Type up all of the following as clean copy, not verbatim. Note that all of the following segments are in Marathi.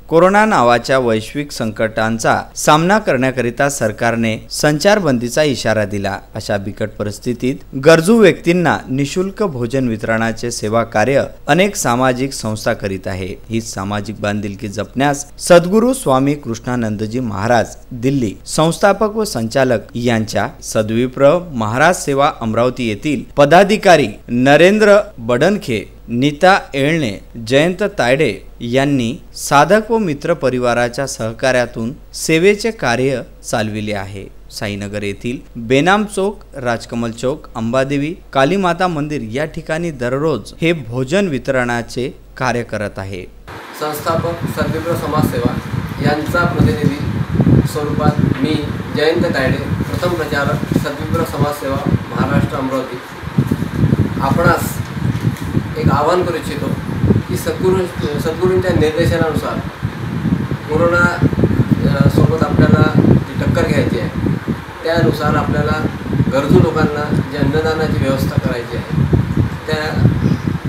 कोरोना नावाच्या वैश्विक संकटांचा सामना करण्याकरिता सरकारने संचारबंदीचा इशारा दिला। अशा बिकट परिस्थितीत गरजू व्यक्तींना निशुल्क भोजन वितरणाचे सेवा कार्य अनेक सामाजिक संस्था करीत आहे। ही सामाजिक बांधिलकी जपण्यास सद्गुरू स्वामी कृष्णानंदजी महाराज दिल्ली संस्थापक व संचालक यांच्या सद्विप्र महाराज सेवा अमरावती येथील पदाधिकारी नरेंद्र बडनखे, नीता येळणे, जयंत तायडे यांनी साधक व मित्र परिवाराच्या सहकार्यातून सेवेचे कार्य चालविले आहे। साईनगर येथील बेनाम चौक, राजकमल चौक, अंबादेवी, कालीमाता मंदिर या ठिकाणी दररोज हे भोजन वितरणाचे कार्य करत आहे। संस्थापक सद्विप्र समाज सेवा यांचा प्रतिनिधी स्वरूपात मी जयंत तायडे, प्रथम प्रचारक सद्विप्र समाज सेवा महाराष्ट्र अमरावती, आपणास एक आवाहन करू इच्छितो की सद्गुरूंच्या निर्देशनानुसार कोरोना सोबत आपल्याला जी टक्कर घ्यायची आहे त्यानुसार आपल्याला गरजू लोकांना जे अन्नदानाची व्यवस्था करायची आहे त्या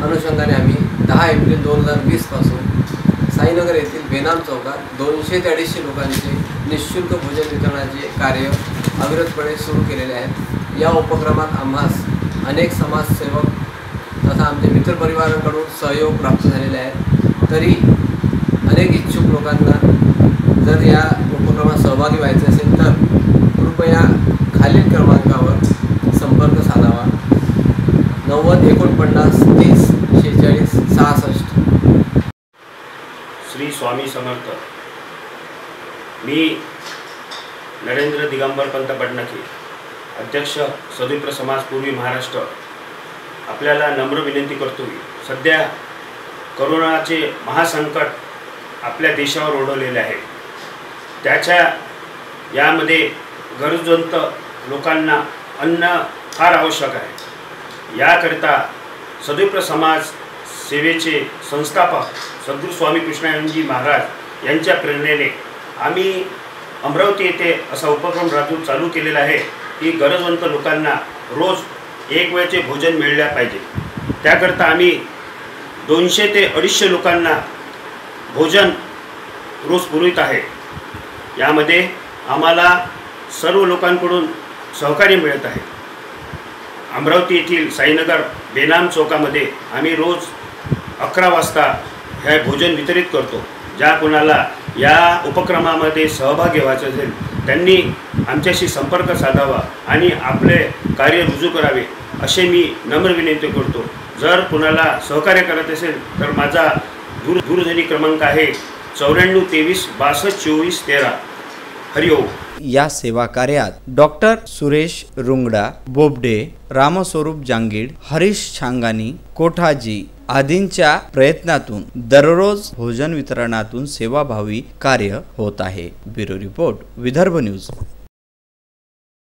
अनुषंगाने आम्ही 10 एप्रिल 2020 पासून साईनगर येथील बेनाम चौकात 200 ते 250 लोकांचे निःशुल्क भोजन वितरणाचे कार्य अविरतपणे सुरू केलेले आहे। या उपक्रमात आम्हास अनेक समाजसेवक तथा आमच्या मित्रपरिवाराकडून सहयोग प्राप्त झालेला आहे। तरी अनेक इच्छुक लोकांना जर या उपक्रमात सहभागी व्हायचे असेल तर कृपया खालील क्रमांकावर संपर्क साधावा। 90 49 30 46 66। श्री स्वामी समर्थ। मी नरेंद्र दिगंबर पंत बडनखे, अध्यक्ष सद्विप्र समाज पूर्वी महाराष्ट्र, आपल्याला नम्र विनंती करतो की सध्या कोरोनाचे महासंकट आपल्या देशावर ओढवलेले आहे। त्याच्या यामध्ये गरजवंत लोकांना अन्न फार आवश्यक आहे। याकरिता सद्विप्र समाज सेवेचे संस्थापक सद्गुरू स्वामी कृष्णानंदजी महाराज यांच्या प्रेरणेने आम्ही अमरावती येथे असा उपक्रम चालू केलेला आहे की गरजवंत लोकांना रोज एक वेळचे भोजन मिळाले पाहिजे। त्याकरता आम्ही 200 ते 250 लोकांना भोजन रोज पुरवित आहे। यामध्ये आम्हाला सर्व लोकांकडून सहकार्य मिळत आहे। अमरावती येथील साईनगर बेनाम चौकामध्ये आम्ही रोज 11 वाजता हे भोजन वितरित करतो। ज्या कोणाला या उपक्रमामध्ये सहभागी व्हायचे असेल त्यांनी आमच्याशी संपर्क साधावा आणि आपले कार्य रुजू करावे असे मी नम्र विनंती करतो। जर कोणाला सहकार्य करत असेल तर माझा दूरध्वनी क्रमांक आहे 94 23 62 24 13। हरिओम। या सेवा कार्यात डॉक्टर सुरेश रुंगडा, बोबडे, रामस्वरूप जांगीड, हरीश छांगानी, कोठाजी आदींच्या प्रयत्नातून दररोज भोजन वितरणातून सेवाभावी कार्य होत आहे। Bureau report, Vidarbha news.